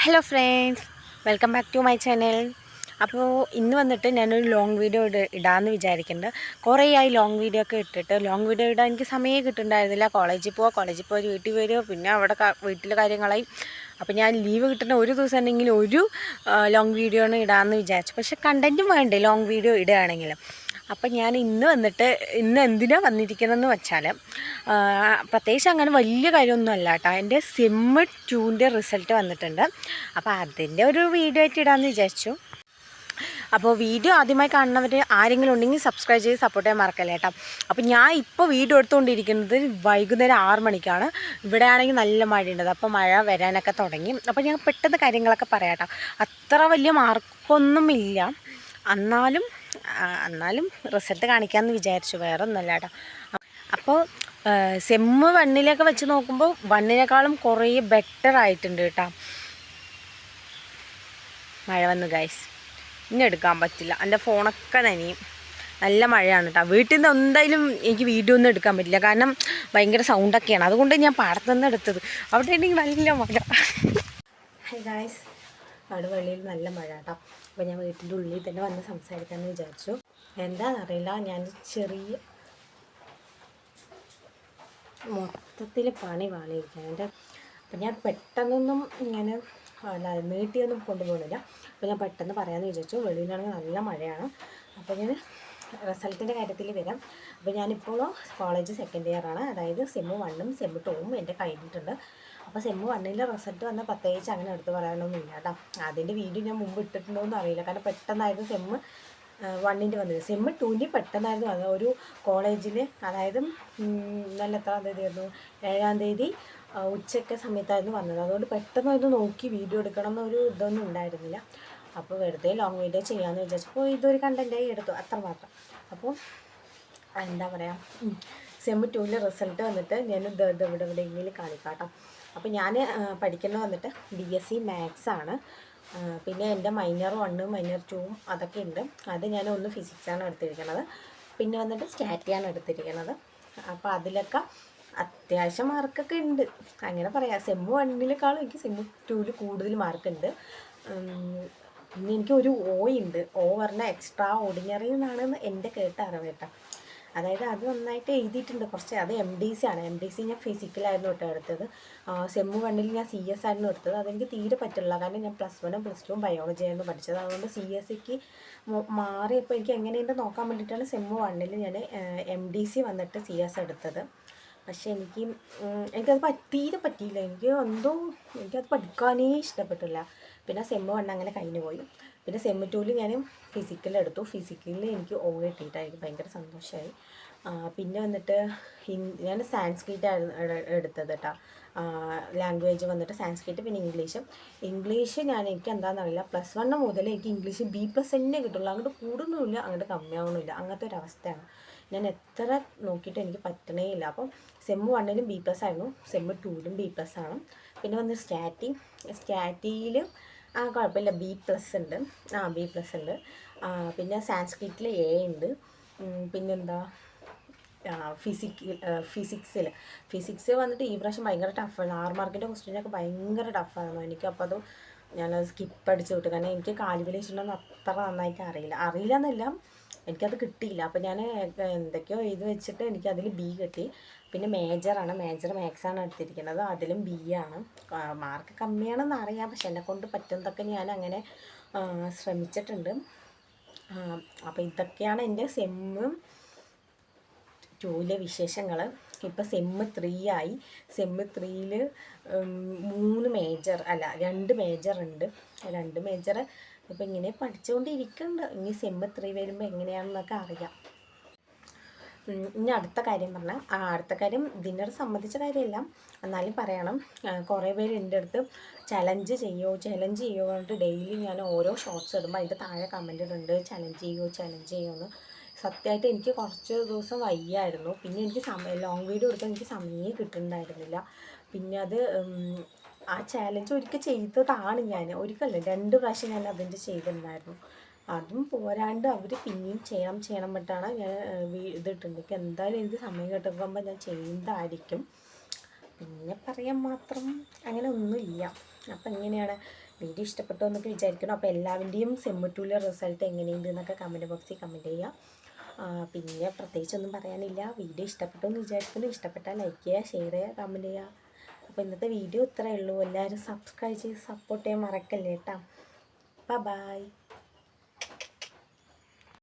Hello friends, welcome back to my channel. അപ്പോൾ ഇന്ന് വന്നിട്ട് ഞാനൊരു ലോങ് വീഡിയോ ഇടാമെന്ന് വിചാരിക്കുന്നുണ്ട്. കുറേ ആയി ലോങ് വീഡിയോ ഒക്കെ ഇട്ടിട്ട്. ലോങ് വീഡിയോ ഇടാൻ എനിക്ക് സമയം കിട്ടുന്നുണ്ടായിരുന്നില്ല. കോളേജിൽ പോയി വീട്ടിൽ വരിക, പിന്നെ അവിടെ വീട്ടിലെ കാര്യങ്ങളായി. അപ്പോൾ ഞാൻ ലീവ് കിട്ടുന്ന ഒരു ദിവസം ഉണ്ടെങ്കിൽ ഒരു ലോങ് വീഡിയോ ആണ് ഇടാമെന്ന് വിചാരിച്ചു. പക്ഷേ കണ്ടൻറ്റും വേണ്ടേ ലോങ് വീഡിയോ ഇടുകയാണെങ്കിൽ. അപ്പം ഞാൻ ഇന്ന് എന്തിനാണ് വന്നിരിക്കുന്നതെന്ന് വെച്ചാൽ, പ്രത്യേകിച്ച് അങ്ങനെ വലിയ കാര്യമൊന്നുമല്ല കേട്ടോ. എൻ്റെ സെമ്മ് 2ൻ്റെ റിസൾട്ട് വന്നിട്ടുണ്ട്. അപ്പോൾ അതിൻ്റെ ഒരു വീഡിയോ ആയിട്ട് ഇടാമെന്ന് വിചാരിച്ചു. അപ്പോൾ വീഡിയോ ആദ്യമായി കാണുന്നവർ ആരെങ്കിലും ഉണ്ടെങ്കിൽ സബ്സ്ക്രൈബ് ചെയ്ത് സപ്പോർട്ട് ചെയ്യാൻ മറക്കല്ലേ കേട്ടോ. അപ്പോൾ ഞാൻ ഇപ്പോൾ വീഡിയോ എടുത്തുകൊണ്ടിരിക്കുന്നത് വൈകുന്നേരം 6 മണിക്കാണ്. ഇവിടെ ആണെങ്കിൽ നല്ല മഴയുണ്ട്. അപ്പോൾ മഴ വരാനൊക്കെ തുടങ്ങി. അപ്പോൾ ഞാൻ പെട്ടെന്ന് കാര്യങ്ങളൊക്കെ പറയാം കേട്ടോ. അത്ര വലിയ മാർക്കൊന്നുമില്ല, എന്നാലും റിസൾട്ട് കാണിക്കാമെന്ന് വിചാരിച്ചു. വേറെ ഒന്നുമല്ല കേട്ടോ. അപ്പോൾ സെമ്മ് 1 വെച്ച് നോക്കുമ്പോൾ 1 കുറേ ബെറ്റർ ആയിട്ടുണ്ട് കേട്ടോ. മഴ വന്നു ഗൈസ്, ഇനി എടുക്കാൻ പറ്റില്ല. എൻ്റെ ഫോണൊക്കെ നനയും. നല്ല മഴയാണ് കേട്ടോ. വീട്ടിൽ നിന്ന് എന്തായാലും എനിക്ക് വീഡിയോ ഒന്നും എടുക്കാൻ പറ്റില്ല, കാരണം ഭയങ്കര സൗണ്ടൊക്കെയാണ്. അതുകൊണ്ട് ഞാൻ പാടത്തുനിന്ന് എടുത്തത്. അവിടെ ഉണ്ടെങ്കിൽ നല്ല മഴ. ഹൈ ഗൈസ്, അവിടെ വെളിയിൽ നല്ല മഴ കേട്ടോ. അപ്പോൾ ഞാൻ വീട്ടിൻ്റെ ഉള്ളിൽ തന്നെ വന്ന് സംസാരിക്കാമെന്ന് വിചാരിച്ചു. എന്താണെന്നറിയില്ല, ഞാൻ ചെറിയ മൊത്തത്തിൽ പാളിയിരിക്കുകയാണ് എൻ്റെ. അപ്പം ഞാൻ പെട്ടെന്നൊന്നും ഇങ്ങനെ നീട്ടിയൊന്നും കൊണ്ടുപോകുന്നില്ല. അപ്പോൾ ഞാൻ പെട്ടെന്ന് പറയാമെന്ന് വിചാരിച്ചു. വെളിയിലാണെങ്കിൽ നല്ല മഴയാണ്. അപ്പോൾ ഞാൻ റിസൾട്ടിൻ്റെ കാര്യത്തിൽ വരാം. അപ്പോൾ ഞാനിപ്പോൾ കോളേജ് സെക്കൻഡ് ഇയർ ആണ്. അതായത് സെമ്മ് 1ഉം സെമ്മ് 2ഉം എൻ്റെ കഴിഞ്ഞിട്ടുണ്ട്. അപ്പോൾ സെമ്മ് 1ൻ്റെ റിസൾട്ട് വന്നാൽ പ്രത്യേകിച്ച് അങ്ങനെ എടുത്ത് പറയാനൊന്നുമില്ല കേട്ടോ. അതിൻ്റെ വീഡിയോ ഞാൻ മുമ്പ് ഇട്ടിട്ടുണ്ടോയെന്ന് അറിയില്ല, കാരണം പെട്ടെന്നായിരുന്നു സെമ്മ് 1ൻ്റെ വന്നത്. സെമ്മ് 2ൻ്റെ പെട്ടെന്നായിരുന്നു വന്നത്. ഒരു കോളേജിൽ, അതായത് നല്ല എത്രാം തീയതിയായിരുന്നു, 7-ാം തീയതി ഉച്ചയ്ക്ക് സമയത്തായിരുന്നു വന്നത്. അതുകൊണ്ട് പെട്ടെന്ന് അത് നോക്കി വീഡിയോ എടുക്കണം എന്നൊരു ഇതൊന്നും ഉണ്ടായിരുന്നില്ല. അപ്പോൾ വെറുതെ ലോങ് വീഡിയോ ചെയ്യാമെന്ന് വിചാരിച്ചപ്പോൾ ഇതൊരു കണ്ടൻറ്റായി എടുത്തു, അത്രമാത്രം. അപ്പോൾ എന്താ പറയുക, സെമ്മ് 2ൻ്റെ റിസൾട്ട് വന്നിട്ട് ഞാൻ ഇവിടെ എങ്കിലും കാണിക്കാം കേട്ടോ. അപ്പോൾ ഞാൻ പഠിക്കുന്നത് വന്നിട്ട് BSc മാത്സ് ആണ്. പിന്നെ എൻ്റെ മൈനർ 1ഉം മൈനർ 2ഉം അതൊക്കെ ഉണ്ട്. അത് ഞാൻ ഒന്ന് ഫിസിക്സാണ് എടുത്തിരിക്കുന്നത്. പിന്നെ വന്നിട്ട് സ്റ്റാറ്റിയാണ് എടുത്തിരിക്കുന്നത്. അപ്പോൾ അതിലൊക്കെ അത്യാവശ്യം മാർക്കൊക്കെ ഉണ്ട്, അങ്ങനെ പറയാം. സെമ്മ് 1നെക്കാളും എനിക്ക് സെമ്മ് 2ൽ കൂടുതൽ മാർക്കുണ്ട്. പിന്നെ എനിക്ക് ഒരു ഉണ്ട്. പറഞ്ഞാൽ എക്സ്ട്രാ ഓർഡിനറി എന്നാണെന്ന് എൻ്റെ കേട്ട അറിവ് കേട്ടോ. അതായത് അത് നന്നായിട്ട് എഴുതിയിട്ടുണ്ട് കുറച്ച്. അത് MDC ആണ്. MDC ഞാൻ ഫിസിക്കലായിരുന്നു കേട്ടോ എടുത്തത്. സെമ്മ് 1ൽ ഞാൻ CS ആയിരുന്നു എടുത്തത്. അതെനിക്ക് തീരെ പറ്റില്ല, കാരണം ഞാൻ +1ഉം +2ഉം ബയോളജി ആയിരുന്നു പഠിച്ചത്. അതുകൊണ്ട് CSക്ക് മാറിയപ്പോൾ എനിക്ക് എങ്ങനെയുണ്ട് നോക്കാൻ വേണ്ടിയിട്ടാണ് സെമ്മ് 1ൽ ഞാൻ MDC വന്നിട്ട് CS എടുത്തത്. പക്ഷേ എനിക്കത് തീരെ പറ്റിയില്ല. എനിക്കത് പഠിക്കാനേ ഇഷ്ടപ്പെട്ടില്ല. പിന്നെ സെമ്മ് 1 അങ്ങനെ കഴിഞ്ഞു പോയി. പിന്നെ സെമ്മ് 2ൽ ഞാൻ ഫിസിക്കലെടുത്തു. ഫിസിക്കലിൽ എനിക്ക് കിട്ടിയിട്ടായിരുന്നു ഭയങ്കര സന്തോഷമായി. പിന്നെ വന്നിട്ട് ഞാൻ സാൻസ്ക്രിറ്റായിരുന്നു എടുത്തത് കേട്ടോ. ലാംഗ്വേജ് വന്നിട്ട് സാൻസ്ക്രിറ്റ്, പിന്നെ ഇംഗ്ലീഷ് എനിക്ക് എന്താണെന്നറിയില്ല, +1 മുതൽ എനിക്ക് ഇംഗ്ലീഷ് B+ തന്നെ കിട്ടുള്ളൂ. അങ്ങോട്ട് കൂടുന്നുമില്ല, അങ്ങോട്ട് കമ്മിയാവണമില്ല, അങ്ങനത്തെ ഒരു അവസ്ഥയാണ്. ഞാൻ എത്ര നോക്കിയിട്ട് എനിക്ക് പറ്റണേ ഇല്ല. അപ്പം സെമ്മ് 1ലും B+ ആയിരുന്നു, സെമ്മ് 2ലും B+ ആണ്. പിന്നെ വന്ന് സ്റ്റാറ്റിയിൽ കുഴപ്പമില്ല, B+ ഉണ്ട്. B+ ഉണ്ട്. പിന്നെ സാൻസ്ക്രിറ്റിൽ A ഉണ്ട്. പിന്നെന്താ, ഫിസിക്സ് വന്നിട്ട് ഈ പ്രാവശ്യം ഭയങ്കര ടഫാണ്. 6 മാർക്കിൻ്റെ ക്വസ്റ്റ്യനൊക്കെ ഭയങ്കര ടഫായിരുന്നു എനിക്ക്. അപ്പോൾ ഞാനത് സ്കിപ്പ് അടിച്ച് വിട്ടു, കാരണം എനിക്ക് കാൽക്കുലേഷനൊന്നും അത്ര നന്നായിട്ട് അറിയില്ല എന്നല്ല, എനിക്കത് കിട്ടിയില്ല. അപ്പോൾ ഞാൻ എന്തൊക്കെയോ എഴുതി വെച്ചിട്ട് എനിക്കതിൽ B കിട്ടി. പിന്നെ മേജർ മാത്സാണ് എടുത്തിരിക്കുന്നത്. അതിലും B ആണ്. മാർക്ക് കമ്മിയാണെന്ന് അറിയാം, പക്ഷെ എന്നെക്കൊണ്ട് പറ്റുന്നതൊക്കെ ഞാൻ അങ്ങനെ ശ്രമിച്ചിട്ടുണ്ട്. അപ്പോൾ ഇതൊക്കെയാണ് എൻ്റെ സെമ്മ് 2ലെ വിശേഷങ്ങൾ. ഇപ്പോൾ സെമ്മ് 3 ആയി. സെമ്മ് 3ൽ 2 മേജർ ഉണ്ട്. 2 മേജർ ഇപ്പോൾ ഇങ്ങനെ പഠിച്ചുകൊണ്ടിരിക്കുന്നുണ്ട്. ഇനി സെമ്മ് 3 വരുമ്പോൾ എങ്ങനെയാണെന്നൊക്കെ അറിയാം. ഇനി അടുത്ത കാര്യം ഇതിനോട് സംബന്ധിച്ച കാര്യമല്ല, എന്നാലും പറയണം. കുറേ പേര് എൻ്റെ അടുത്ത് ചലഞ്ച് ചെയ്യുമോ പറഞ്ഞിട്ട് ഡെയിലി ഞാൻ ഓരോ ഷോർട്സ് ഇടുമ്പോൾ അതിൻ്റെ താഴെ കമൻ്റ് ഇടുന്നുണ്ട്, ചലഞ്ച് ചെയ്യുമെന്ന്. സത്യമായിട്ട് എനിക്ക് കുറച്ച് ദിവസം വയ്യായിരുന്നു. പിന്നെ എനിക്ക് ലോങ് വീഡിയോ എടുക്കാൻ എനിക്ക് സമയമേ കിട്ടുന്നുണ്ടായിരുന്നില്ല. പിന്നെ അത് ആ ചാലഞ്ച് ഒരിക്കൽ ചെയ്തതാണ് ഞാൻ. ഒരിക്കലല്ല, 2 പ്രാവശ്യം ഞാൻ അതിൻ്റെ ചെയ്തിട്ടുണ്ടായിരുന്നു. അതും പോരാണ്ട് അവർ പിന്നെയും ചെയ്യണം പറ്റാണ് ഞാൻ ഇതിട്ടുണ്ട്. എന്തായാലും എനിക്ക് സമയം കിട്ടുമ്പോൾ ഞാൻ ചെയ്യുന്നതായിരിക്കും. പിന്നെ പറയാൻ മാത്രം അങ്ങനെ ഒന്നുമില്ല. അപ്പം എങ്ങനെയാണ് വീഡിയോ ഇഷ്ടപ്പെട്ടോ എന്നൊക്കെ വിചാരിക്കണം. അപ്പോൾ എല്ലാവരുടെയും സെമ്മറ്റൂലെ റിസൾട്ട് എങ്ങനെയുണ്ട് എന്നൊക്കെ കമൻറ്റ് ബോക്സിൽ കമൻറ്റ് ചെയ്യുക. പിന്നെ പ്രത്യേകിച്ചൊന്നും പറയാനില്ല. വീഡിയോ ഇഷ്ടപ്പെട്ടു എന്ന് വിചാരിക്കുന്നു. ഇഷ്ടപ്പെട്ടാൽ ലൈക്ക് ചെയ്യുക, ഷെയർ ചെയ്യുക, കമൻറ്റ് ചെയ്യുക. അപ്പോൾ ഇന്നത്തെ വീഡിയോ ഇത്രയേ ഉള്ളൂ. എല്ലാവരും സബ്സ്ക്രൈബ് ചെയ്ത് സപ്പോർട്ട് ചെയ്യാൻ മറക്കല്ലേ കേട്ടോ. ബൈ.